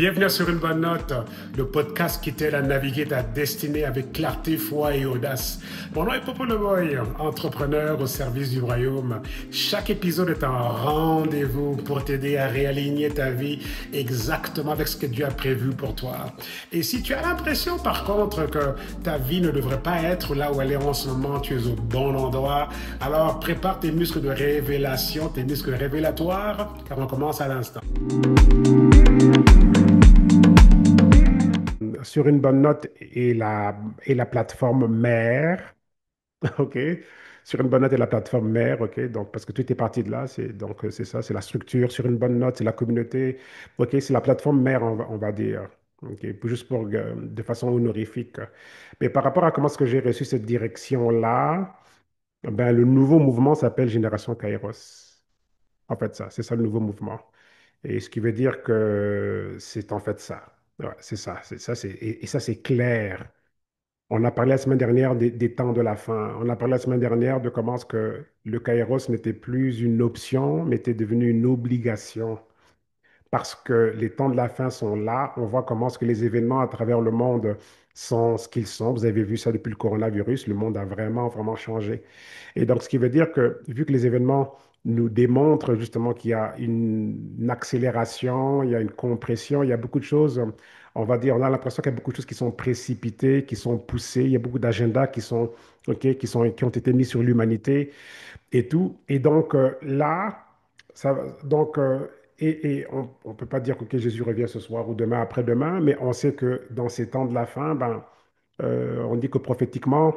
Bienvenue sur une bonne note, le podcast qui t'aide à naviguer ta destinée avec clarté, foi et audace. Mon nom est Popo Levoy, entrepreneur au service du royaume. Chaque épisode est un rendez-vous pour t'aider à réaligner ta vie exactement avec ce que Dieu a prévu pour toi. Et si tu as l'impression par contre que ta vie ne devrait pas être là où elle est en ce moment, tu es au bon endroit, alors prépare tes muscles de révélation, tes muscles révélatoires, car on commence à l'instant. Sur une bonne note et la plateforme mère, OK? Sur une bonne note et la plateforme mère, OK? Donc, parce que tout est parti de là, c'est ça, c'est la structure. Sur une bonne note, c'est la communauté, OK? C'est la plateforme mère, on va dire, OK? Juste pour, de façon honorifique. Mais par rapport à comment est-ce que j'ai reçu cette direction-là, ben, le nouveau mouvement s'appelle Génération Kairos. En fait, ça, c'est ça le nouveau mouvement. Et ce qui veut dire que c'est en fait ça. Ouais, c'est ça, et ça, c'est clair. On a parlé la semaine dernière des temps de la fin. On a parlé la semaine dernière de comment est-ce que le Kairos n'était plus une option, mais était devenu une obligation. Parce que les temps de la fin sont là. On voit comment est-ce que les événements à travers le monde sont ce qu'ils sont. Vous avez vu ça depuis le coronavirus. Le monde a vraiment, vraiment changé. Et donc, ce qui veut dire que, vu que les événements nous démontrent justement qu'il y a une accélération, il y a une compression, il y a beaucoup de choses, on va dire, on a l'impression qu'il y a beaucoup de choses qui sont précipitées, qui sont poussées, il y a beaucoup d'agendas qui sont, OK, qui ont été mis sur l'humanité et tout. Et donc, là, ça, donc, et on ne peut pas dire que ok, Jésus revient ce soir ou demain après-demain, mais on sait que dans ces temps de la fin, ben, on dit que prophétiquement,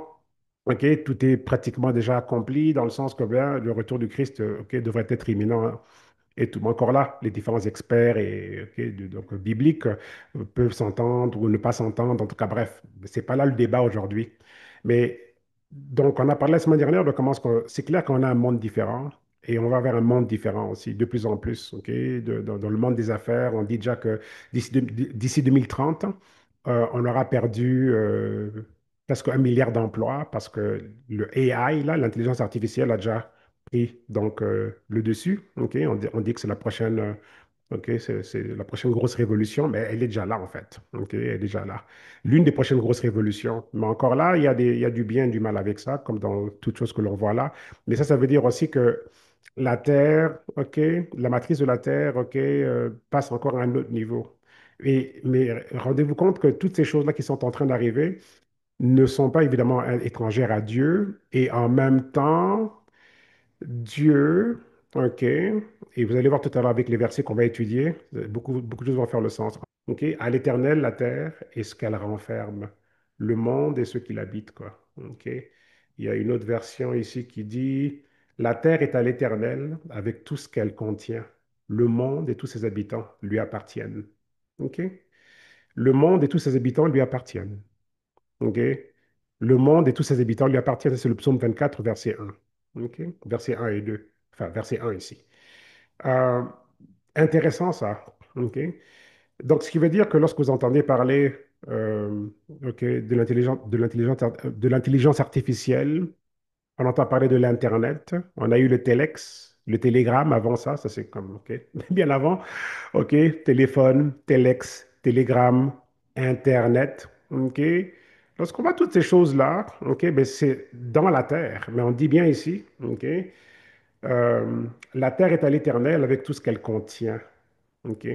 ok, tout est pratiquement déjà accompli dans le sens que ben, le retour du Christ ok, devrait être imminent, hein, et tout. Mais encore là, les différents experts et, ok, donc, bibliques peuvent s'entendre ou ne pas s'entendre. En tout cas, bref, c'est pas là le débat aujourd'hui. Mais donc, on a parlé la semaine dernière de comment c'est clair qu'on a un monde différent. Et on va vers un monde différent aussi, de plus en plus. Ok, dans le monde des affaires, on dit déjà que d'ici 2030, on aura perdu presque 1 milliard d'emplois parce que le AI, là, l'intelligence artificielle, a déjà pris donc, le dessus. Ok, on dit que c'est la prochaine, ok, c'est la prochaine grosse révolution, mais elle est déjà là en fait. Ok, elle est déjà là. L'une des prochaines grosses révolutions. Mais encore là, il y a du bien et du mal avec ça, comme dans toute chose que l'on voit là. Mais ça veut dire aussi que la Terre, ok, la matrice de la Terre, ok, passe encore à un autre niveau. Mais rendez-vous compte que toutes ces choses-là qui sont en train d'arriver ne sont pas évidemment étrangères à Dieu et en même temps, Dieu, ok, et vous allez voir tout à l'heure avec les versets qu'on va étudier, beaucoup de choses vont faire le sens. Ok, à l'Éternel, la terre et ce qu'elle renferme, le monde et ceux qui l'habitent, quoi. Ok, il y a une autre version ici qui dit, la terre est à l'Éternel avec tout ce qu'elle contient. Le monde et tous ses habitants lui appartiennent. Ok, le monde et tous ses habitants lui appartiennent. OK? Le monde et tous ses habitants lui appartiennent. C'est le psaume 24, verset 1. OK? Verset 1 et 2. Enfin, verset 1 ici. Euh, intéressant ça. OK? Donc, ce qui veut dire que lorsque vous entendez parler OK, de l'intelligence artificielle, on entend parler de l'Internet. On a eu le Telex, le télégramme avant ça. Ça, c'est comme, OK, bien avant. OK, téléphone, Telex, télégramme, Internet. OK. Lorsqu'on voit toutes ces choses-là, OK, ben c'est dans la terre. Mais on dit bien ici, OK, la terre est à l'Éternel avec tout ce qu'elle contient. OK.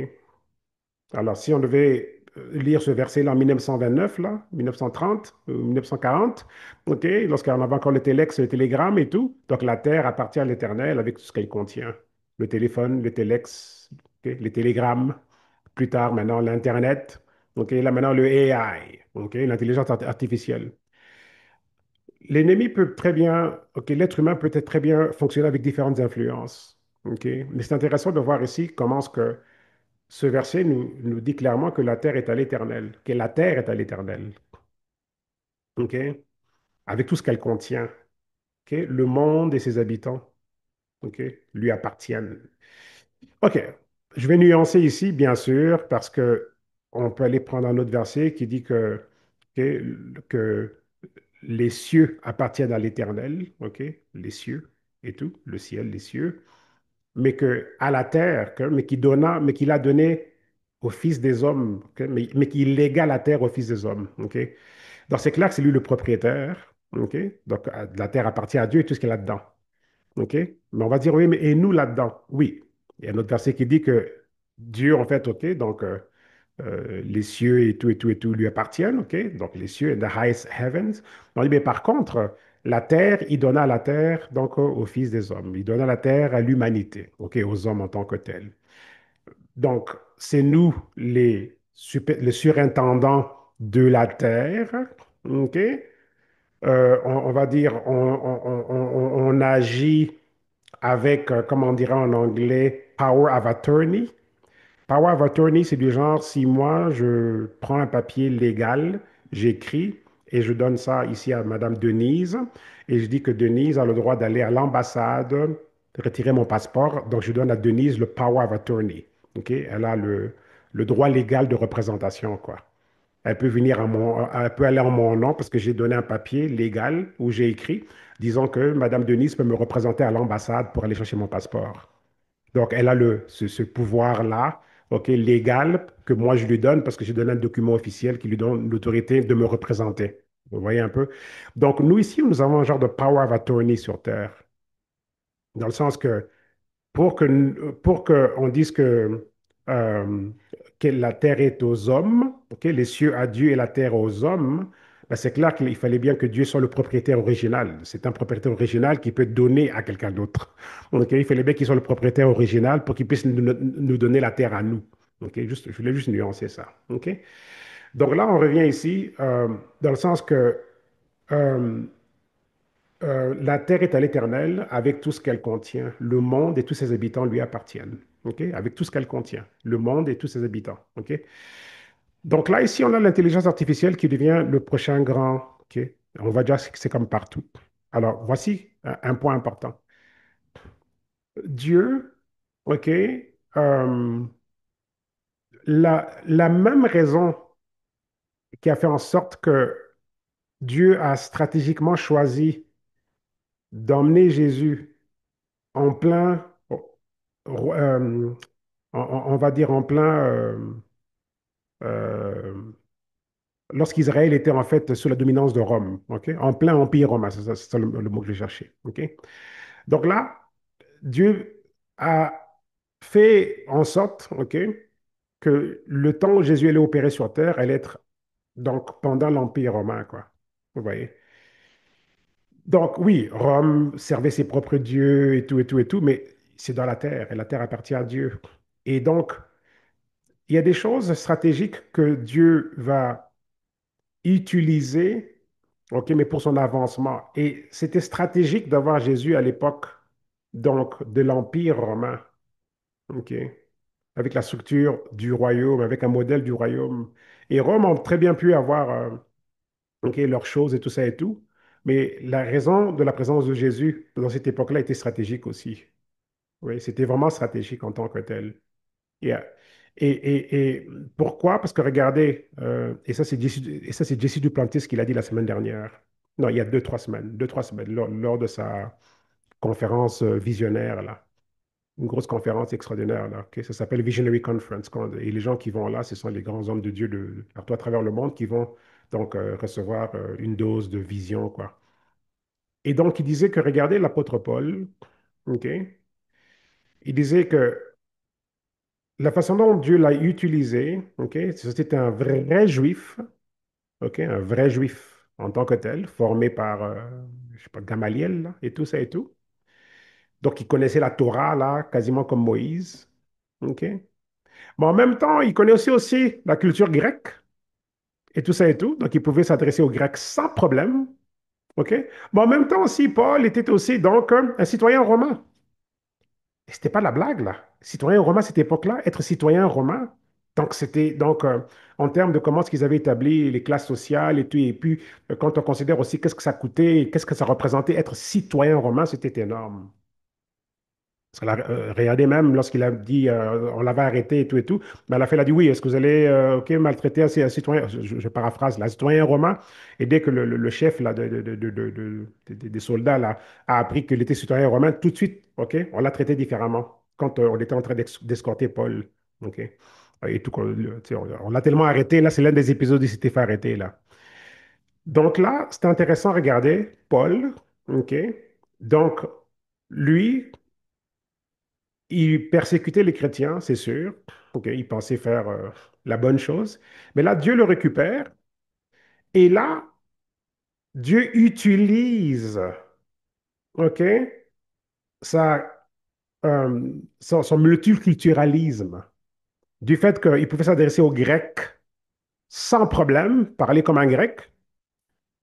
Alors, si on devait lire ce verset-là en 1929, là, 1930, 1940, OK, lorsqu'on avait encore le téléx, le télégramme et tout, donc la terre appartient à l'Éternel avec tout ce qu'elle contient. Le téléphone, le téléx, OK, les télégrammes, plus tard maintenant l'Internet, OK, là maintenant le AI, OK, l'intelligence artificielle. L'ennemi peut très bien, OK, l'être humain peut être très bien fonctionner avec différentes influences. OK, mais c'est intéressant de voir ici comment est-ce que ce verset nous dit clairement que la terre est à l'Éternel, que la terre est à l'Éternel, OK? Avec tout ce qu'elle contient, OK? Le monde et ses habitants, OK? Lui appartiennent. OK. Je vais nuancer ici, bien sûr, parce que on peut aller prendre un autre verset qui dit que les cieux appartiennent à l'Éternel, OK? Les cieux et tout, le ciel, les cieux, mais que à la terre, mais qu'il a donné au Fils des hommes, ok, mais qui légua la terre au Fils des hommes. Ok. Donc c'est clair que c'est lui le propriétaire. Ok. Donc la terre appartient à Dieu et tout ce qu'il y a là-dedans. OK? Mais on va dire, oui, mais et nous là-dedans? Oui. Il y a un autre verset qui dit que Dieu, en fait, OK, donc les cieux et tout lui appartiennent, OK? Donc les cieux, the highest heavens. On dit, mais par contre, la terre, il donna la terre, donc aux fils des hommes. Il donna la terre à l'humanité, OK, aux hommes en tant que tels. Donc, c'est nous, les surintendants de la terre, OK? On va dire, on agit avec, comment on dirait en anglais, power of attorney. Power of attorney, c'est du genre, si moi, je prends un papier légal, j'écris et je donne ça ici à Madame Denise et je dis que Denise a le droit d'aller à l'ambassade, retirer mon passeport, donc je donne à Denise le power of attorney. OK? Elle a le droit légal de représentation, quoi. Elle peut venir elle peut aller en mon nom parce que j'ai donné un papier légal où j'ai écrit disons que Madame Denise peut me représenter à l'ambassade pour aller chercher mon passeport. Donc, elle a ce pouvoir-là, OK, légal, que moi je lui donne parce que j'ai donné un document officiel qui lui donne l'autorité de me représenter. Vous voyez un peu? Donc, nous ici, nous avons un genre de power of attorney sur Terre, dans le sens que pour que on dise euh, que la terre est aux hommes, ok, les cieux à Dieu et la terre aux hommes, ben c'est clair qu'il fallait bien que Dieu soit le propriétaire original. C'est un propriétaire original qui peut donner à quelqu'un d'autre. Ok, il fallait bien qu'il soit le propriétaire original pour qu'il puisse nous donner la terre à nous. Ok, juste, je voulais juste nuancer ça. Ok, donc là, on revient ici dans le sens que euh, la terre est à l'Éternel avec tout ce qu'elle contient. Le monde et tous ses habitants lui appartiennent. OK? Avec tout ce qu'elle contient. Le monde et tous ses habitants. OK? Donc là, ici, on a l'intelligence artificielle qui devient le prochain grand. OK? On va dire que c'est comme partout. Alors, voici un point important. Dieu, OK? La même raison qui a fait en sorte que Dieu a stratégiquement choisi d'emmener Jésus en plein euh, on va dire en plein, euh, lorsqu'Israël était en fait sous la dominance de Rome, ok? En plein empire romain, c'est ça le mot que je cherchais, ok? Donc là, Dieu a fait en sorte, ok, que le temps où Jésus allait opérer sur terre allait être donc pendant l'empire romain, quoi. Vous voyez? Donc oui, Rome servait ses propres dieux et tout et tout et tout, mais c'est dans la terre et la terre appartient à Dieu. Et donc, il y a des choses stratégiques que Dieu va utiliser, ok, mais pour son avancement. Et c'était stratégique d'avoir Jésus à l'époque, donc, de l'Empire romain, ok, avec la structure du royaume, avec un modèle du royaume. Et Rome a très bien pu avoir, ok, leurs choses et tout ça et tout. Mais la raison de la présence de Jésus dans cette époque-là était stratégique aussi. Oui, c'était vraiment stratégique en tant que tel. Yeah. Et pourquoi? Parce que regardez, et ça c'est Jesse Duplantis qui l'a dit la semaine dernière. Non, il y a 2, 3 semaines, 2, 3 semaines, lors de sa conférence visionnaire, là. Une grosse conférence extraordinaire, là. Ok. Ça s'appelle Visionary Conference. Et les gens qui vont là, ce sont les grands hommes de Dieu partout à travers le monde qui vont donc recevoir une dose de vision, quoi. Et donc, il disait que, regardez l'apôtre Paul, ok, il disait que la façon dont Dieu l'a utilisé, ok, c'était un vrai juif, ok, un vrai juif en tant que tel, formé par, je sais pas, Gamaliel, là, et tout ça et tout. Donc, il connaissait la Torah, là, quasiment comme Moïse, ok. Mais en même temps, il connaissait aussi la culture grecque et tout ça et tout. Donc, il pouvait s'adresser aux Grecs sans problème, ok. Mais en même temps aussi, Paul était aussi, donc, un citoyen romain. Et c'était pas la blague, là. Citoyen romain à cette époque-là, être citoyen romain. Donc, c'était donc en termes de comment est-ce qu'ils avaient établi les classes sociales et tout. Et puis, quand on considère aussi qu'est-ce que ça coûtait, qu'est-ce que ça représentait être citoyen romain, c'était énorme. Parce que regardez même lorsqu'il a dit on l'avait arrêté et tout, mais à la fin, il a dit oui, est-ce que vous allez ok, maltraiter un citoyen, je paraphrase, là, un citoyen romain, et dès que le chef là, des soldats là, a appris qu'il était citoyen romain, tout de suite, ok, on l'a traité différemment quand on était en train d'escorter Paul. Ok. Et tout, tu sais, on l'a tellement arrêté, là, c'est l'un des épisodes où il s'était fait arrêter, là. Donc là, c'était intéressant à regarder. Paul, OK? Donc, lui, il persécutait les chrétiens, c'est sûr. OK? Il pensait faire la bonne chose. Mais là, Dieu le récupère. Et là, Dieu utilise, OK? Sa, son multiculturalisme. Du fait qu'il pouvait s'adresser aux Grecs sans problème, parler comme un Grec.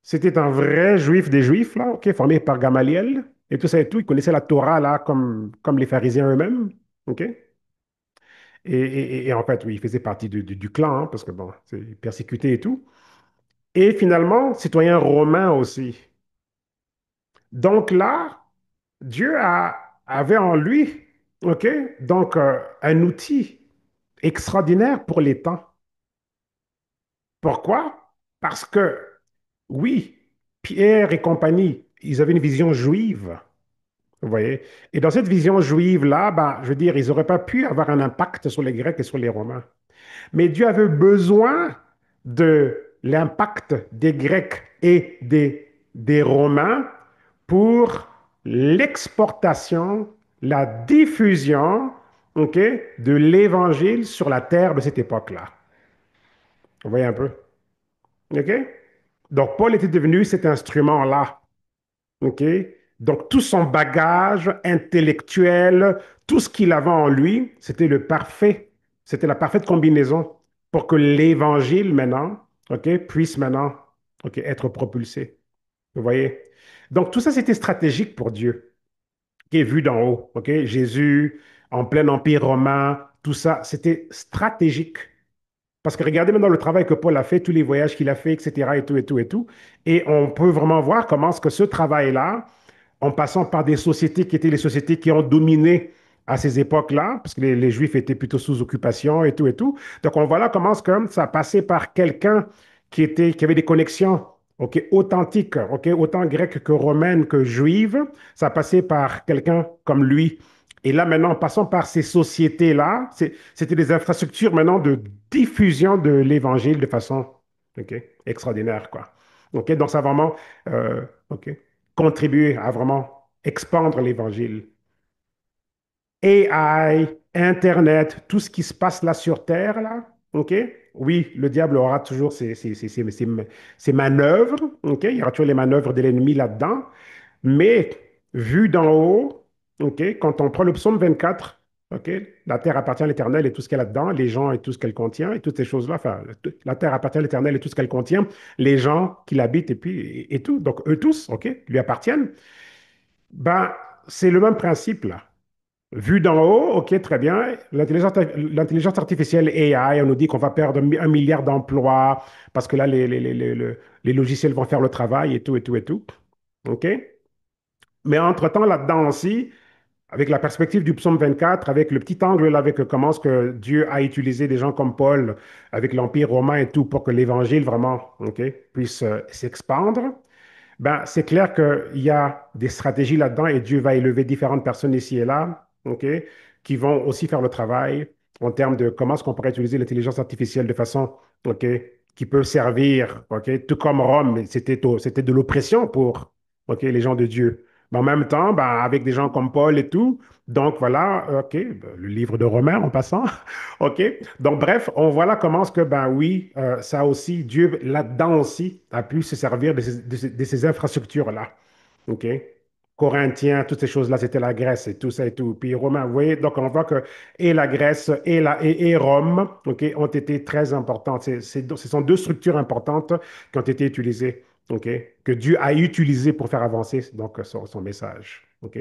C'était un vrai juif des juifs, là, OK, formé par Gamaliel, et tout ça et tout. Il connaissait la Torah, là, comme les pharisiens eux-mêmes, OK? Et en fait, oui, il faisait partie du clan, hein, parce que, bon, c'est persécuté et tout. Et finalement, citoyen romain aussi. Donc là, avait en lui, OK, donc un outil extraordinaire pour les temps. Pourquoi? Parce que, oui, Pierre et compagnie, ils avaient une vision juive, vous voyez. Et dans cette vision juive-là, ben, je veux dire, ils n'auraient pas pu avoir un impact sur les Grecs et sur les Romains. Mais Dieu avait besoin de l'impact des Grecs et des Romains pour l'exportation, la diffusion, OK, de l'Évangile sur la terre de cette époque-là. Vous voyez un peu? OK? Donc, Paul était devenu cet instrument-là. OK? Donc, tout son bagage intellectuel, tout ce qu'il avait en lui, c'était la parfaite combinaison pour que l'évangile maintenant, OK, puisse maintenant, OK, être propulsé. Vous voyez? Donc, tout ça, c'était stratégique pour Dieu, qui est vu d'en haut. OK? Jésus, en plein empire romain, tout ça, c'était stratégique. Parce que regardez maintenant le travail que Paul a fait, tous les voyages qu'il a fait, etc., et tout, et tout, et tout. Et on peut vraiment voir comment est-ce que ce travail-là, en passant par des sociétés qui étaient les sociétés qui ont dominé à ces époques-là, parce que les Juifs étaient plutôt sous occupation et tout, et tout. Donc on voit là comment est-ce que ça passait par quelqu'un qui avait des connexions, ok, authentiques, ok, autant grecques que romaines que juives. Ça passait par quelqu'un comme lui. Et là, maintenant, en passant par ces sociétés-là, c'était des infrastructures maintenant de diffusion de l'évangile de façon, OK, extraordinaire, quoi. OK, donc ça a vraiment, OK, contribué à vraiment expandre l'évangile. AI, Internet, tout ce qui se passe là sur Terre, là, OK? Oui, le diable aura toujours ses manœuvres, OK? Il y aura toujours les manœuvres de l'ennemi là-dedans, mais vu d'en haut, OK, quand on prend le psaume 24, OK, la terre appartient à l'Éternel et tout ce qu'elle a dedans, les gens et tout ce qu'elle contient, et toutes ces choses-là, enfin, la terre appartient à l'Éternel et tout ce qu'elle contient, les gens qui l'habitent et puis et tout, donc eux tous, OK, lui appartiennent. Ben, c'est le même principe là. Vu d'en haut, OK, très bien. L'intelligence artificielle AI, on nous dit qu'on va perdre 1 milliard d'emplois parce que là, les logiciels vont faire le travail et tout, et tout, et tout. OK? Mais entre-temps, là-dedans aussi, avec la perspective du psaume 24, avec le petit angle là, avec comment est-ce que Dieu a utilisé des gens comme Paul, avec l'Empire romain et tout, pour que l'Évangile vraiment, OK, puisse s'expandre, ben, c'est clair qu'il y a des stratégies là-dedans et Dieu va élever différentes personnes ici et là, OK, qui vont aussi faire le travail en termes de comment est-ce qu'on pourrait utiliser l'intelligence artificielle de façon, OK, qui peut servir, OK, tout comme Rome, c'était de l'oppression pour, OK, les gens de Dieu. Mais en même temps, ben, avec des gens comme Paul et tout, donc voilà, OK, ben, le livre de Romains en passant, OK. Donc bref, on voit là comment est-ce que, ben oui, ça aussi, Dieu là-dedans aussi a pu se servir de ces infrastructures-là, OK. Corinthiens, toutes ces choses-là, c'était la Grèce et tout ça et tout. Puis Romains, vous voyez, donc on voit que et la Grèce et Rome, OK, ont été très importantes. Ce sont deux structures importantes qui ont été utilisées, OK, que Dieu a utilisées pour faire avancer donc son message, OK.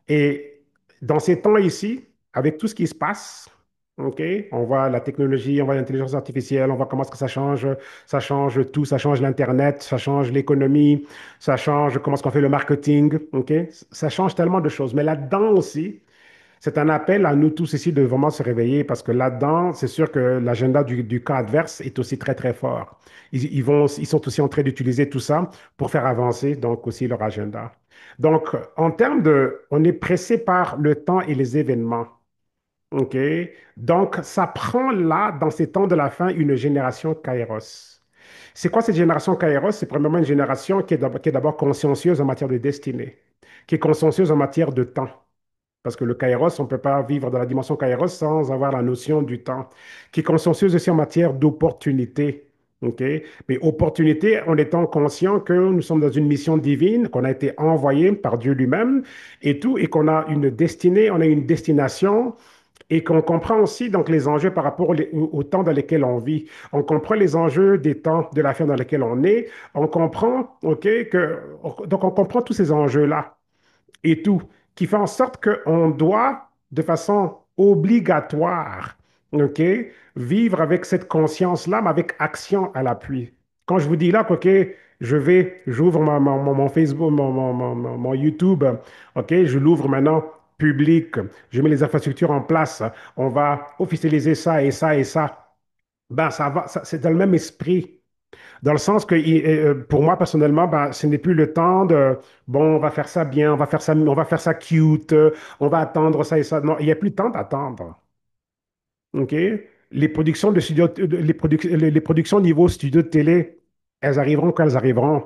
Et dans ces temps ici, avec tout ce qui se passe, OK, on voit la technologie, on voit l'intelligence artificielle, on voit comment est-ce que ça change tout, ça change l'Internet, ça change l'économie, ça change comment est-ce qu'on fait le marketing, OK, ça change tellement de choses. Mais là-dedans aussi, c'est un appel à nous tous ici de vraiment se réveiller parce que là-dedans, c'est sûr que l'agenda du cas adverse est aussi très, très fort. Ils sont aussi en train d'utiliser tout ça pour faire avancer donc aussi leur agenda. Donc, en termes de, on est pressé par le temps et les événements. OK? Donc, ça prend là, dans ces temps de la fin, une génération Kairos. C'est quoi cette génération Kairos? C'est premièrement une génération qui est d'abord consciencieuse en matière de destinée, qui est consciencieuse en matière de temps. Parce que le kairos, on ne peut pas vivre dans la dimension kairos sans avoir la notion du temps, qui est consciencieuse aussi en matière d'opportunité. OK? Mais opportunité en étant conscient que nous sommes dans une mission divine, qu'on a été envoyé par Dieu lui-même et tout, et qu'on a une destinée, on a une destination, et qu'on comprend aussi donc les enjeux par rapport au temps dans lesquels on vit. On comprend les enjeux des temps de la fin dans lesquels on est. On comprend, OK, donc on comprend tous ces enjeux-là et tout, qui fait en sorte qu'on doit, de façon obligatoire, OK, vivre avec cette conscience-là, mais avec action à l'appui. Quand je vous dis là, OK, j'ouvre mon Facebook, mon YouTube, OK, je l'ouvre maintenant public, je mets les infrastructures en place, on va officialiser ça et ça et ça. Ben, ça va, c'est dans le même esprit. Dans le sens que, pour moi, personnellement, ben, ce n'est plus le temps de, bon, on va faire ça bien, on va faire ça cute, on va attendre ça et ça. Non, il n'y a plus de temps d'attendre. OK? Les productions de studio, les productions niveau studio de télé, elles arriveront quand elles arriveront.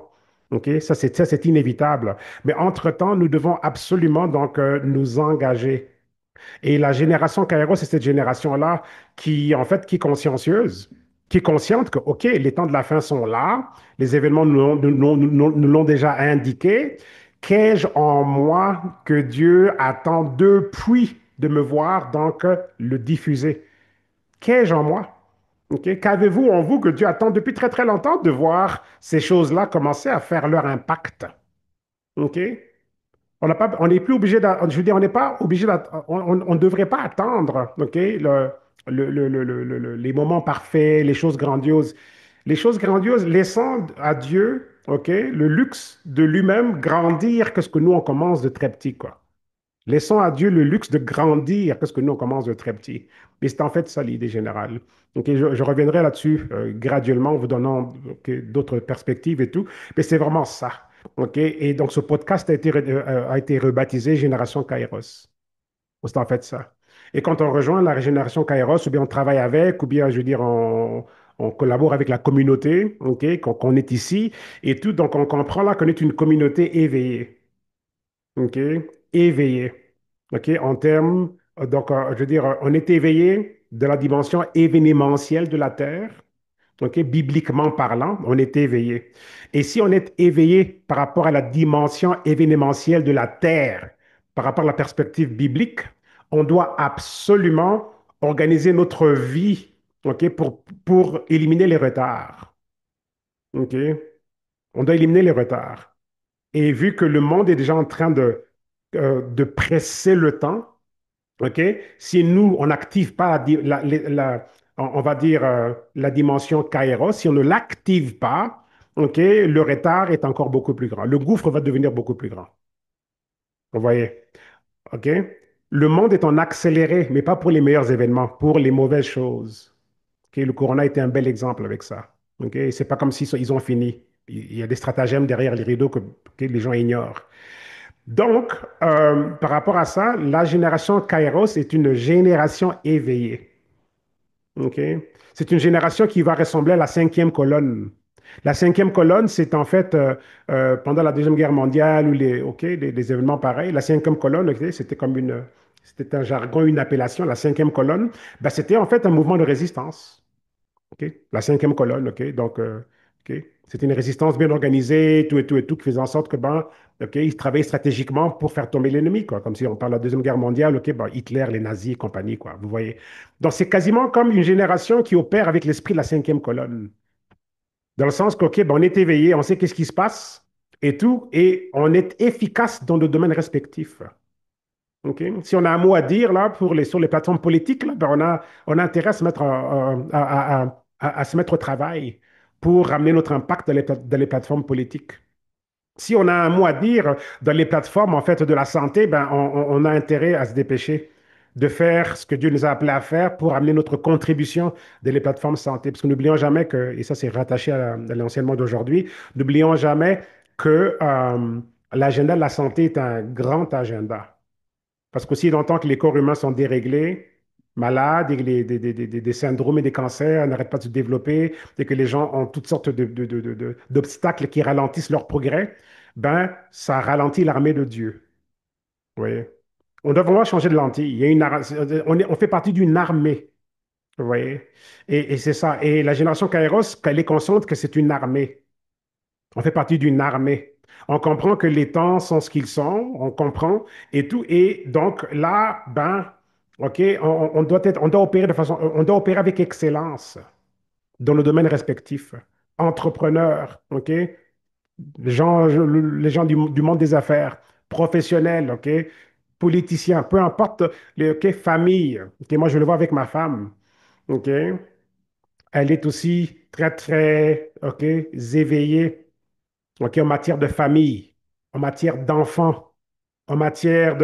OK? Ça, c'est inévitable. Mais entre-temps, nous devons absolument donc nous engager. Et la génération Kairos, c'est cette génération-là qui, en fait, qui est consciencieuse, qui est consciente que, OK, les temps de la fin sont là, les événements nous l'ont déjà indiqué. Qu'ai-je en moi que Dieu attend depuis de me voir, donc le diffuser? Qu'ai-je en moi? OK? Qu'avez-vous en vous que Dieu attend depuis très, très longtemps de voir ces choses-là commencer à faire leur impact? OK? On n'a pas, on n'est plus obligé, je veux dire, on n'est pas obligé, on ne devrait pas attendre, OK, les moments parfaits, les choses grandioses. Les choses grandioses, laissant à Dieu, OK, le luxe de lui-même grandir que ce que nous, on commence de très petit, quoi. Laissons à Dieu le luxe de grandir que ce que nous, on commence de très petit. Et c'est en fait ça l'idée générale. OK, je reviendrai là-dessus graduellement en vous donnant OK, d'autres perspectives et tout. Mais c'est vraiment ça. OK? Et donc, ce podcast a été rebaptisé Génération Kairos. C'est en fait ça. Et quand on rejoint la génération Kairos, ou bien on travaille avec, ou bien, je veux dire, on collabore avec la communauté, OK, qu'on est ici, et tout, donc on comprend là qu'on est une communauté éveillée. OK? Éveillé. OK? En termes, donc, je veux dire, on est éveillé de la dimension événementielle de la Terre. OK? Bibliquement parlant, on est éveillé. Et si on est éveillé par rapport à la dimension événementielle de la Terre, par rapport à la perspective biblique, on doit absolument organiser notre vie, OK? Pour éliminer les retards. OK? On doit éliminer les retards. Et vu que le monde est déjà en train de presser le temps, OK? Si nous, on n'active pas on va dire, la dimension Kairos, si on ne l'active pas, OK, le retard est encore beaucoup plus grand. Le gouffre va devenir beaucoup plus grand. Vous voyez? OK? Le monde est en accéléré, mais pas pour les meilleurs événements, pour les mauvaises choses. OK? Le corona était un bel exemple avec ça. OK? C'est pas comme si ils ont fini. Il y a des stratagèmes derrière les rideaux que les gens ignorent. Donc, par rapport à ça, la génération Kairos est une génération éveillée. OK? C'est une génération qui va ressembler à la cinquième colonne. La cinquième colonne, c'est en fait pendant la Deuxième Guerre mondiale ou OK, des événements pareils. La cinquième colonne, OK, c'était un jargon, une appellation, la cinquième colonne. Ben, c'était en fait un mouvement de résistance. OK? La cinquième colonne, OK? Donc, OK? C'était une résistance bien organisée, tout et tout et tout, qui faisait en sorte que, ben, OK, ils travaillaient stratégiquement pour faire tomber l'ennemi, quoi. Comme si on parle de la Deuxième Guerre mondiale, OK, ben, Hitler, les nazis et compagnie, quoi. Vous voyez? Donc, c'est quasiment comme une génération qui opère avec l'esprit de la cinquième colonne. Dans le sens qu'OK, ben, on est éveillé, on sait qu'est-ce qui se passe et tout, et on est efficace dans nos domaines respectifs. OK? Si on a un mot à dire là, sur les plateformes politiques, là, ben, on a intérêt à se mettre, à se mettre au travail pour ramener notre impact dans les plateformes politiques. Si on a un mot à dire dans les plateformes en fait, de la santé, ben, on a intérêt à se dépêcher de faire ce que Dieu nous a appelé à faire pour amener notre contribution dans les plateformes santé. Parce que n'oublions jamais que, et ça c'est rattaché à l'enseignement d'aujourd'hui, n'oublions jamais que l'agenda de la santé est un grand agenda. Parce qu'aussi longtemps que les corps humains sont déréglés, malades, et des syndromes et des cancers n'arrêtent pas de se développer, et que les gens ont toutes sortes d'obstacles qui ralentissent leur progrès, ben, ça ralentit l'armée de Dieu. Vous voyez? On doit vraiment changer de lentille. Il y a on fait partie d'une armée. Vous voyez? Et c'est ça. Et la génération Kairos, elle est consciente que c'est une armée. On fait partie d'une armée. On comprend que les temps sont ce qu'ils sont, on comprend et tout. Et donc là, ben, OK, on doit opérer de façon, on doit opérer avec excellence dans le domaine respectif. Entrepreneurs, OK? Les gens du monde des affaires, professionnels, OK? Politiciens, peu importe, OK? Famille, OK? Moi, je le vois avec ma femme, OK? Elle est aussi très, très, OK? Éveillée, OK? En matière de famille, en matière d'enfants, en matière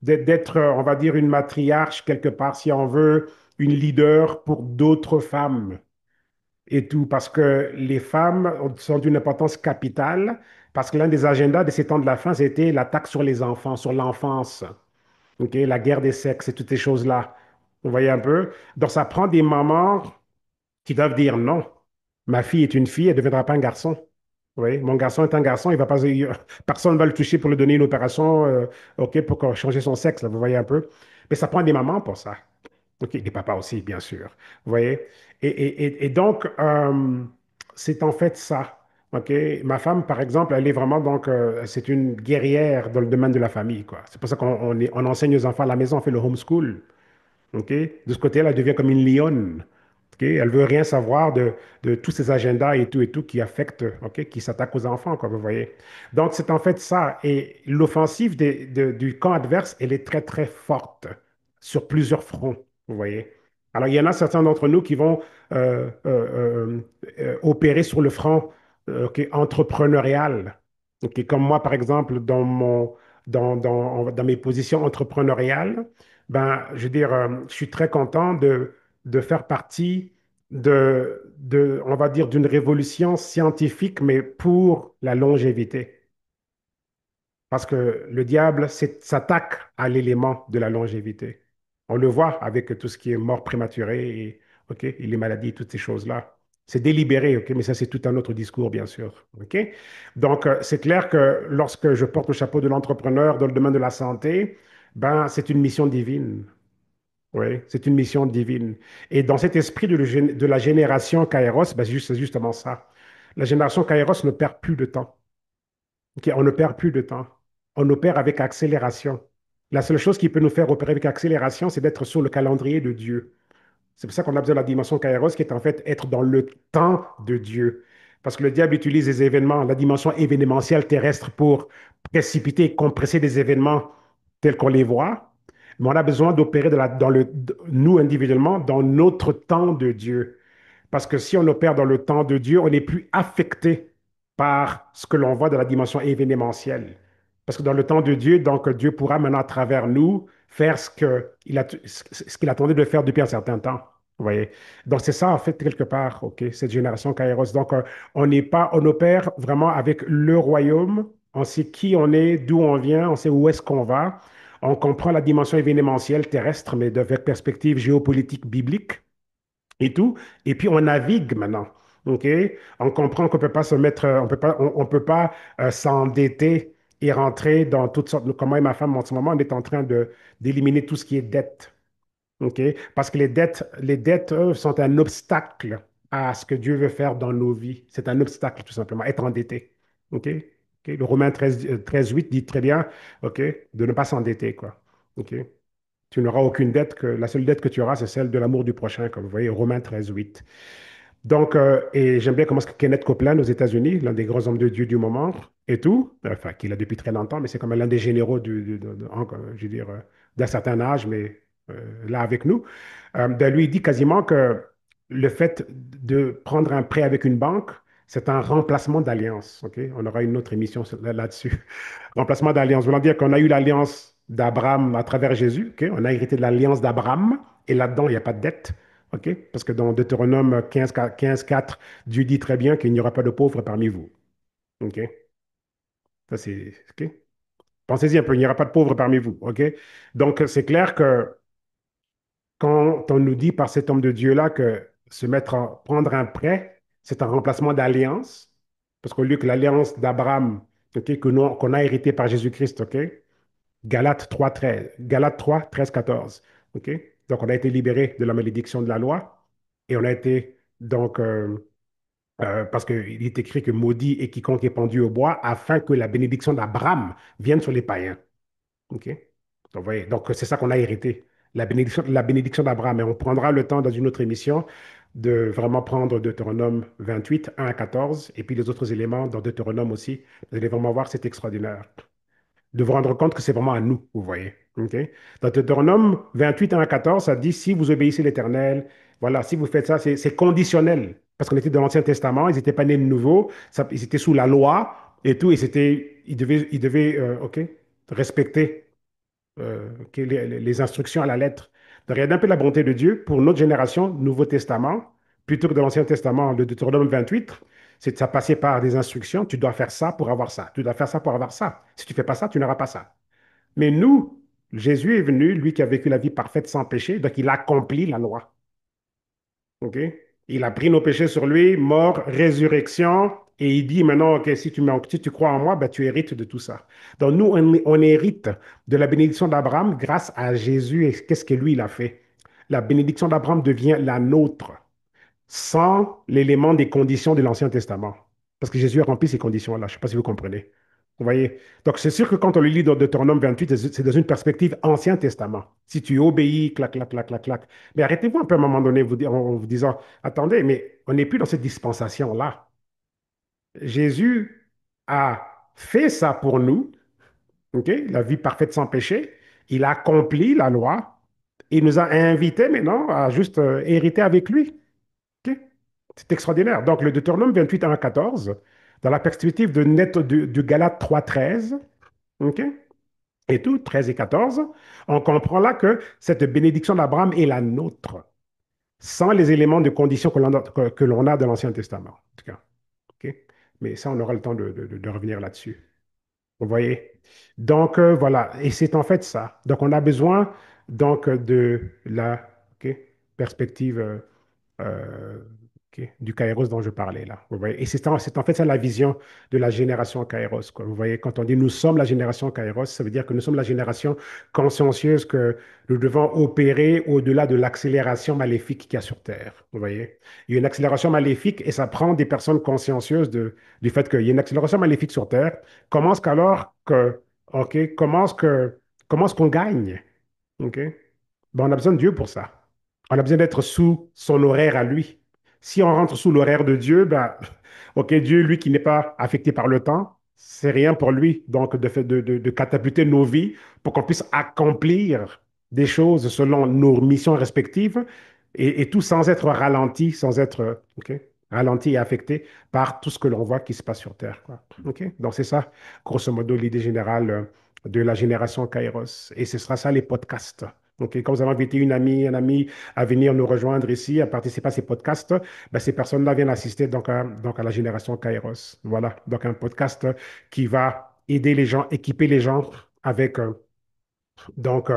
d'être, on va dire, une matriarche quelque part, si on veut, une leader pour d'autres femmes et tout, parce que les femmes sont d'une importance capitale, parce que l'un des agendas de ces temps de la fin, c'était l'attaque sur les enfants, sur l'enfance, ok, la guerre des sexes et toutes ces choses-là. Vous voyez un peu? Donc, ça prend des mamans qui doivent dire non. Ma fille est une fille, elle ne deviendra pas un garçon. Oui, mon garçon est un garçon, il va pas, personne ne va le toucher pour lui donner une opération, ok, pour changer son sexe, là, vous voyez un peu. Mais ça prend des mamans pour ça. OK, des papas aussi, bien sûr. Vous voyez? Et donc, c'est en fait ça. OK? Ma femme, par exemple, elle est vraiment donc, c'est une guerrière dans le domaine de la famille, quoi. C'est pour ça on enseigne aux enfants à la maison, on fait le homeschool. OK? De ce côté-là, elle devient comme une lionne. OK? Elle veut rien savoir de tous ces agendas et tout qui affectent, OK? Qui s'attaquent aux enfants, quoi, vous voyez. Donc, c'est en fait ça. Et l'offensive du camp adverse, elle est très, très forte sur plusieurs fronts, vous voyez. Alors, il y en a certains d'entre nous qui vont opérer sur le front OK, entrepreneurial. OK? Comme moi, par exemple, dans mes positions entrepreneuriales, ben, je veux dire, je suis très content de faire partie on va dire, d'une révolution scientifique, mais pour la longévité. Parce que le diable s'attaque à l'élément de la longévité. On le voit avec tout ce qui est mort prématurée et, ok, et les maladies, toutes ces choses-là. C'est délibéré, ok, mais ça, c'est tout un autre discours, bien sûr. Ok? Donc, c'est clair que lorsque je porte le chapeau de l'entrepreneur dans le domaine de la santé, ben, c'est une mission divine. Oui, c'est une mission divine. Et dans cet esprit de la génération Kairos, ben, c'est justement ça. La génération Kairos ne perd plus de temps. Ok, on ne perd plus de temps. On opère avec accélération. La seule chose qui peut nous faire opérer avec accélération, c'est d'être sur le calendrier de Dieu. C'est pour ça qu'on a besoin de la dimension Kairos, qui est en fait être dans le temps de Dieu. Parce que le diable utilise les événements, la dimension événementielle terrestre pour précipiter et compresser des événements tels qu'on les voit. Mais on a besoin d'opérer nous individuellement dans notre temps de Dieu. Parce que si on opère dans le temps de Dieu, on n'est plus affecté par ce que l'on voit dans la dimension événementielle. Parce que dans le temps de Dieu, donc Dieu pourra maintenant à travers nous faire ce qu'il attendait de faire depuis un certain temps. Vous voyez? Donc c'est ça en fait quelque part, ok, cette génération Kairos. Donc on n'est pas, on opère vraiment avec le royaume. On sait qui on est, d'où on vient, on sait où est-ce qu'on va. On comprend la dimension événementielle terrestre, mais de perspective géopolitique biblique et tout. Et puis on navigue maintenant. OK? On comprend qu'on peut pas se mettre, on peut pas s'endetter et rentrer dans toutes sortes. Comme moi et ma femme, en ce moment, on est en train d'éliminer tout ce qui est dette. OK? Parce que les dettes, eux, sont un obstacle à ce que Dieu veut faire dans nos vies. C'est un obstacle, tout simplement, être endetté. OK? OK? Le Romain 13, 8 dit très bien, OK, de ne pas s'endetter, quoi. OK? Tu n'auras aucune dette la seule dette que tu auras, c'est celle de l'amour du prochain, comme vous voyez, Romains 13, 8. Donc, et j'aime bien comment Kenneth Copeland aux États-Unis, l'un des grands hommes de Dieu du moment et tout, enfin, qu'il a depuis très longtemps, mais c'est comme l'un des généraux je veux dire, d'un certain âge, mais là avec nous. Ben, lui, il dit quasiment que le fait de prendre un prêt avec une banque, c'est un remplacement d'alliance. OK? On aura une autre émission là-dessus. Remplacement d'alliance, voulant dire qu'on a eu l'alliance d'Abraham à travers Jésus. OK? On a hérité de l'alliance d'Abraham et là-dedans, il n'y a pas de dette. OK? Parce que dans Deutéronome 15, 4, Dieu dit très bien qu'il n'y aura pas de pauvres parmi vous. OK? Ça, c'est. OK? Pensez-y un peu, il n'y aura pas de pauvres parmi vous. OK? Donc, c'est clair que quand on nous dit par cet homme de Dieu-là que prendre un prêt, c'est un remplacement d'alliance, parce qu'au lieu que l'alliance d'Abraham, ok, qu'on a hérité par Jésus-Christ, ok, Galates 3, 13, 14, ok, donc on a été libéré de la malédiction de la loi et on a été donc parce qu'il est écrit que maudit est quiconque est pendu au bois afin que la bénédiction d'Abraham vienne sur les païens. OK? Donc, vous voyez, donc c'est ça qu'on a hérité, la bénédiction d'Abraham. Et on prendra le temps dans une autre émission de vraiment prendre Deutéronome 28, 1 à 14, et puis les autres éléments dans Deutéronome aussi. Vous allez vraiment voir, c'est extraordinaire de vous rendre compte que c'est vraiment à nous, vous voyez. OK? Dans Deutéronome 28, 1 à 14, ça dit, si vous obéissez l'Éternel, voilà, si vous faites ça, c'est conditionnel. Parce qu'on était dans l'Ancien Testament, ils n'étaient pas nés de nouveau, ils étaient sous la loi et tout, et ils devaient OK, respecter les instructions à la lettre. De regarder un peu la bonté de Dieu pour notre génération, Nouveau Testament, plutôt que dans l'Ancien Testament, le Deutéronome 28, c'est de ça passer par des instructions. Tu dois faire ça pour avoir ça. Tu dois faire ça pour avoir ça. Si tu ne fais pas ça, tu n'auras pas ça. Mais nous, Jésus est venu, lui qui a vécu la vie parfaite sans péché, donc il a accompli la loi. OK? Il a pris nos péchés sur lui, mort, résurrection, et il dit maintenant, OK, si tu crois en moi, ben, tu hérites de tout ça. Donc nous, on hérite de la bénédiction d'Abraham grâce à Jésus et qu'est-ce que lui, il a fait. La bénédiction d'Abraham devient la nôtre sans l'élément des conditions de l'Ancien Testament. Parce que Jésus a rempli ces conditions-là. Je ne sais pas si vous comprenez. Vous voyez? Donc, c'est sûr que quand on le lit dans Deutéronome 28, c'est dans une perspective Ancien Testament. Si tu obéis, clac, clac, clac, clac, clac. Mais arrêtez-vous un peu à un moment donné en vous disant, attendez, mais on n'est plus dans cette dispensation-là. Jésus a fait ça pour nous, OK? La vie parfaite sans péché. Il a accompli la loi. Il nous a invités maintenant à juste hériter avec lui. OK? C'est extraordinaire. Donc, le Deutéronome 28 1 à 14, dans la perspective du Galate 3 13, OK? Et tout, 13 et 14, on comprend là que cette bénédiction d'Abraham est la nôtre, sans les éléments de condition que l'on a dans l'Ancien Testament. En tout cas, OK? Mais ça, on aura le temps de revenir là-dessus. Vous voyez? Donc, voilà. Et c'est en fait ça. Donc, on a besoin donc de la OK, perspective euh, ok, du Kairos dont je parlais là. Vous voyez? Et c'est en fait ça la vision de la génération Kairos, quoi. Vous voyez, quand on dit nous sommes la génération Kairos, ça veut dire que nous sommes la génération consciencieuse que nous devons opérer au-delà de l'accélération maléfique qu'il y a sur Terre. Vous voyez? Il y a une accélération maléfique et ça prend des personnes consciencieuses du fait qu'il y a une accélération maléfique sur Terre. Commence qu'alors que, OK, comment est-ce qu'on gagne? OK? Ben, on a besoin de Dieu pour ça. On a besoin d'être sous son horaire à lui. Si on rentre sous l'horaire de Dieu, ben, OK, Dieu, lui qui n'est pas affecté par le temps, c'est rien pour lui. Donc, de catapulter nos vies pour qu'on puisse accomplir des choses selon nos missions respectives et tout sans être ralenti, sans être OK, ralenti et affecté par tout ce que l'on voit qui se passe sur Terre, quoi. OK? Donc, c'est ça, grosso modo, l'idée générale de la génération Kairos. Et ce sera ça, les podcasts. OK, quand vous avez invité une amie, un ami à venir nous rejoindre ici, à participer à ces podcasts, ben, ces personnes-là viennent assister donc à la génération Kairos. Voilà, donc un podcast qui va aider les gens, équiper les gens avec donc,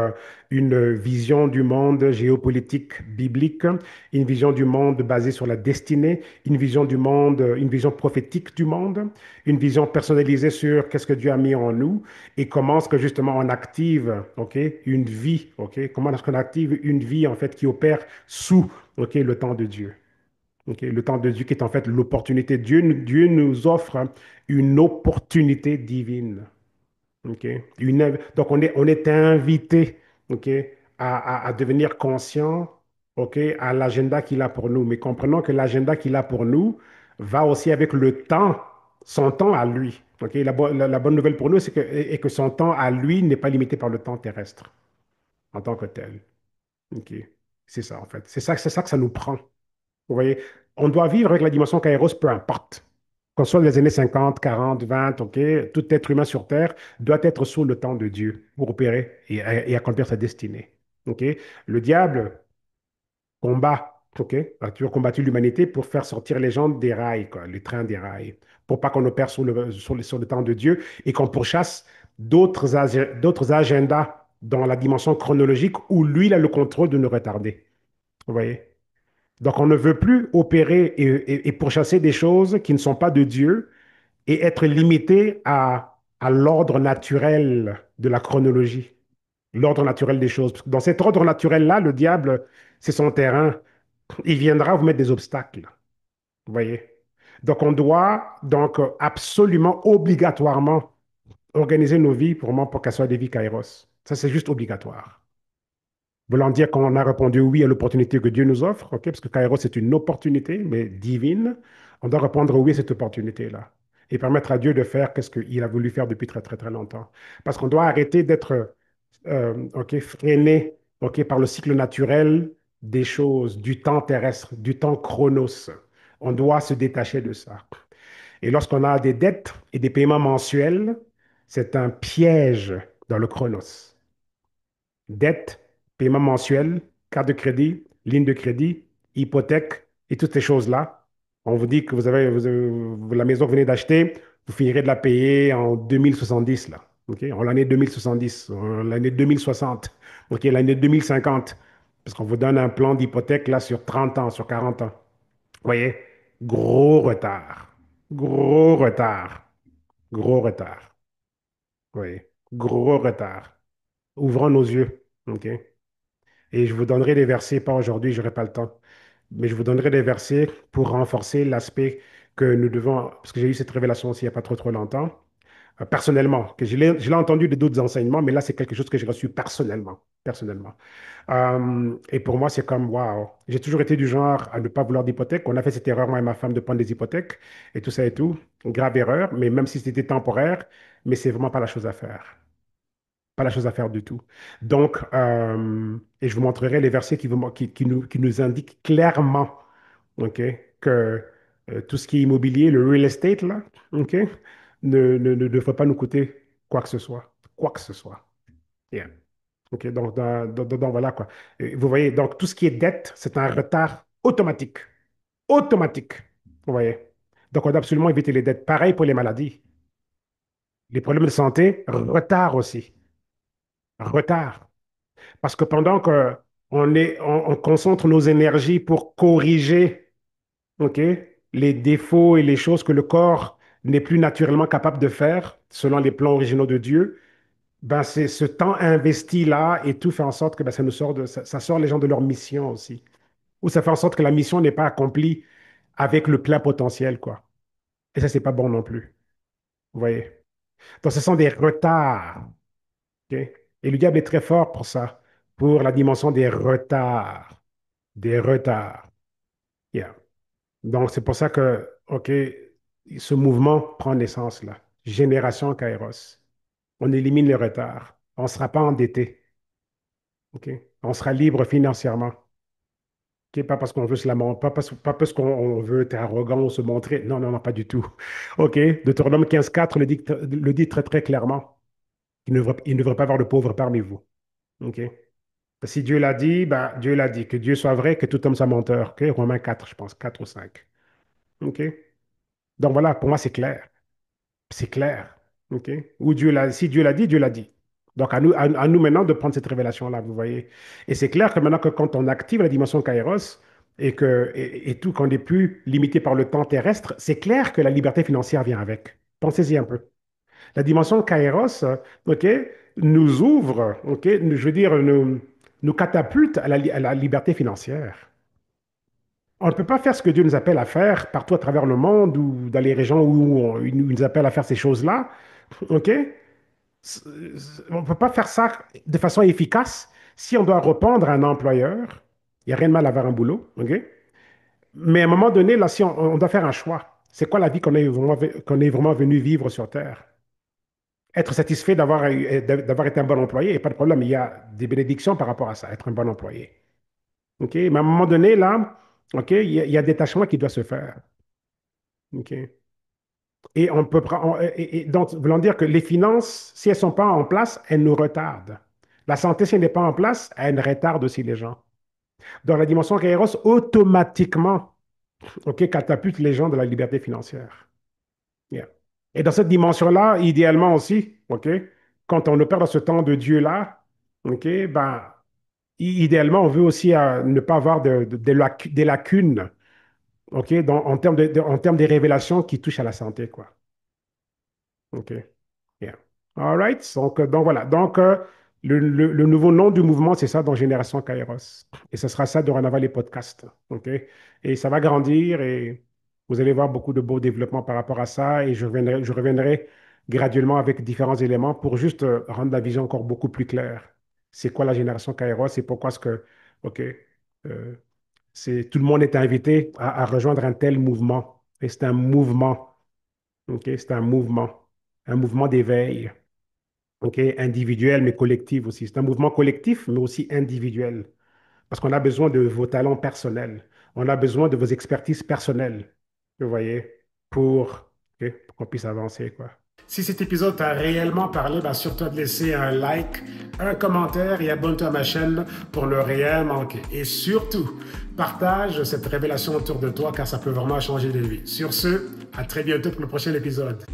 une vision du monde géopolitique biblique, une vision du monde basée sur la destinée, une vision du monde, une vision prophétique du monde, une vision personnalisée sur qu'est-ce que Dieu a mis en nous et comment est-ce que justement on active, ok, une vie, ok, comment est-ce qu'on active une vie en fait qui opère sous, ok, le temps de Dieu. Ok, le temps de Dieu qui est en fait l'opportunité. Dieu nous offre une opportunité divine. OK? Donc, on est invité, OK, à devenir conscient, OK, à l'agenda qu'il a pour nous. Mais comprenons que l'agenda qu'il a pour nous va aussi avec le temps, son temps à lui. OK? La bonne nouvelle pour nous, c'est que son temps à lui n'est pas limité par le temps terrestre en tant que tel. OK? C'est ça, en fait. C'est ça que ça nous prend. Vous voyez, on doit vivre avec la dimension Kairos, peu importe. Qu'on soit les années 50, 40, 20, OK, tout être humain sur Terre doit être sous le temps de Dieu pour opérer et accomplir sa destinée. OK? Le diable combat, OK, a toujours combattu l'humanité pour faire sortir les gens des rails, quoi, les trains des rails, pour pas qu'on opère sur le temps de Dieu et qu'on pourchasse d'autres agendas dans la dimension chronologique où lui, il a le contrôle de nous retarder. Vous voyez? Donc, on ne veut plus opérer et pourchasser des choses qui ne sont pas de Dieu et être limité à l'ordre naturel de la chronologie, l'ordre naturel des choses. Parce que dans cet ordre naturel-là, le diable, c'est son terrain. Il viendra vous mettre des obstacles. Vous voyez? Donc, on doit donc absolument, obligatoirement organiser nos vies pour qu'elles soient des vies kairos. Ça, c'est juste obligatoire. Voulant dire qu'on a répondu oui à l'opportunité que Dieu nous offre, ok, parce que kairos, c'est une opportunité, mais divine. On doit répondre oui à cette opportunité-là et permettre à Dieu de faire ce qu'il a voulu faire depuis très, très, très longtemps. Parce qu'on doit arrêter d'être ok, freiné ok, par le cycle naturel des choses, du temps terrestre, du temps chronos. On doit se détacher de ça. Et lorsqu'on a des dettes et des paiements mensuels, c'est un piège dans le chronos. Dette, paiement mensuel, carte de crédit, ligne de crédit, hypothèque et toutes ces choses-là. On vous dit que la maison que vous venez d'acheter, vous finirez de la payer en 2070, là. OK? En l'année 2070, en l'année 2060, OK? L'année 2050. Parce qu'on vous donne un plan d'hypothèque là sur 30 ans, sur 40 ans. Vous voyez? Gros retard. Gros retard. Gros retard. Oui. Gros retard. Ouvrons nos yeux. OK? Et je vous donnerai des versets, pas aujourd'hui, je n'aurai pas le temps, mais je vous donnerai des versets pour renforcer l'aspect que nous devons, parce que j'ai eu cette révélation aussi il n'y a pas trop trop longtemps, personnellement, que je l'ai entendu de d'autres enseignements, mais là, c'est quelque chose que j'ai reçu personnellement. Personnellement. Et pour moi, c'est comme, waouh, j'ai toujours été du genre à ne pas vouloir d'hypothèque. On a fait cette erreur, moi et ma femme, de prendre des hypothèques et tout ça et tout. Grave erreur, mais même si c'était temporaire, mais c'est vraiment pas la chose à faire. Pas la chose à faire du tout. Donc, et je vous montrerai les versets qui nous indiquent clairement, OK, que tout ce qui est immobilier, le real estate, là, OK, ne devrait pas nous coûter quoi que ce soit. Quoi que ce soit. Yeah. OK, donc, voilà quoi. Et vous voyez, donc tout ce qui est dette, c'est un retard automatique. Automatique. Vous voyez. Donc, on doit absolument éviter les dettes. Pareil pour les maladies. Les problèmes de santé, retard aussi. Retard. Parce que pendant que on concentre nos énergies pour corriger, OK, les défauts et les choses que le corps n'est plus naturellement capable de faire, selon les plans originaux de Dieu, ben c'est ce temps investi là et tout fait en sorte que ben, ça nous sort ça sort les gens de leur mission aussi. Ou ça fait en sorte que la mission n'est pas accomplie avec le plein potentiel, quoi. Et ça, c'est pas bon non plus. Vous voyez? Donc, ce sont des retards. OK? Et le diable est très fort pour ça, pour la dimension des retards. Des retards. Yeah. Donc, c'est pour ça que, OK, ce mouvement prend naissance là. Génération Kairos. On élimine les retards. On ne sera pas endetté. OK? On sera libre financièrement. OK? Pas parce qu'on veut se lamenter, pas parce qu'on veut être arrogant ou se montrer. Non, non, non, pas du tout. OK? Deutéronome 15.4 le dit très, très clairement. Il ne devrait pas avoir de pauvres parmi vous. OK? Si Dieu l'a dit, bah, Dieu l'a dit. Que Dieu soit vrai, que tout homme soit menteur. OK? Romains 4, je pense, 4 ou 5. OK? Donc voilà, pour moi, c'est clair. C'est clair. OK? Si Dieu l'a dit, Dieu l'a dit. Donc à nous maintenant de prendre cette révélation-là, vous voyez. Et c'est clair que maintenant que quand on active la dimension Kairos et tout, qu'on n'est plus limité par le temps terrestre, c'est clair que la liberté financière vient avec. Pensez-y un peu. La dimension Kairos, OK, nous ouvre, OK, je veux dire, nous catapulte à la liberté financière. On ne peut pas faire ce que Dieu nous appelle à faire partout à travers le monde ou dans les régions où il nous appelle à faire ces choses-là. OK? On ne peut pas faire ça de façon efficace si on doit répondre à un employeur. Il n'y a rien de mal à avoir un boulot. OK? Mais à un moment donné, là, si on doit faire un choix, c'est quoi la vie qu'on est vraiment venu vivre sur Terre? Être satisfait d'avoir été un bon employé, et pas de problème. Il y a des bénédictions par rapport à ça, être un bon employé. OK? Mais à un moment donné, là, OK, il y a des tâches qui doivent se faire. OK? Et on peut donc, voulant dire que les finances, si elles ne sont pas en place, elles nous retardent. La santé, si elle n'est pas en place, elle retarde aussi les gens. Dans la dimension Kairos, automatiquement, OK, catapulte les gens de la liberté financière. Yeah. Et dans cette dimension-là, idéalement aussi, OK, quand on opère dans ce temps de Dieu-là, OK, ben, idéalement, on veut aussi ne pas avoir des lacunes, OK, en termes en termes des révélations qui touchent à la santé, quoi. OK. Yeah. All right. Donc voilà. Donc, le nouveau nom du mouvement, c'est ça, dans Génération Kairos. Et ce sera ça dorénavant les podcasts. OK? Et ça va grandir et vous allez voir beaucoup de beaux développements par rapport à ça. Et je reviendrai graduellement avec différents éléments pour juste rendre la vision encore beaucoup plus claire. C'est quoi la Génération Kairos et pourquoi est-ce que, OK, tout le monde est invité à rejoindre un tel mouvement. Et c'est un mouvement. OK? C'est un mouvement d'éveil. OK, individuel, mais collectif aussi. C'est un mouvement collectif, mais aussi individuel. Parce qu'on a besoin de vos talents personnels. On a besoin de vos expertises personnelles, vous voyez, pour qu'on puisse avancer, quoi. Si cet épisode t'a réellement parlé, bah, surtout de laisser un like, un commentaire et abonne-toi à ma chaîne pour ne rien manquer. Et surtout, partage cette révélation autour de toi car ça peut vraiment changer des vies. Sur ce, à très bientôt pour le prochain épisode.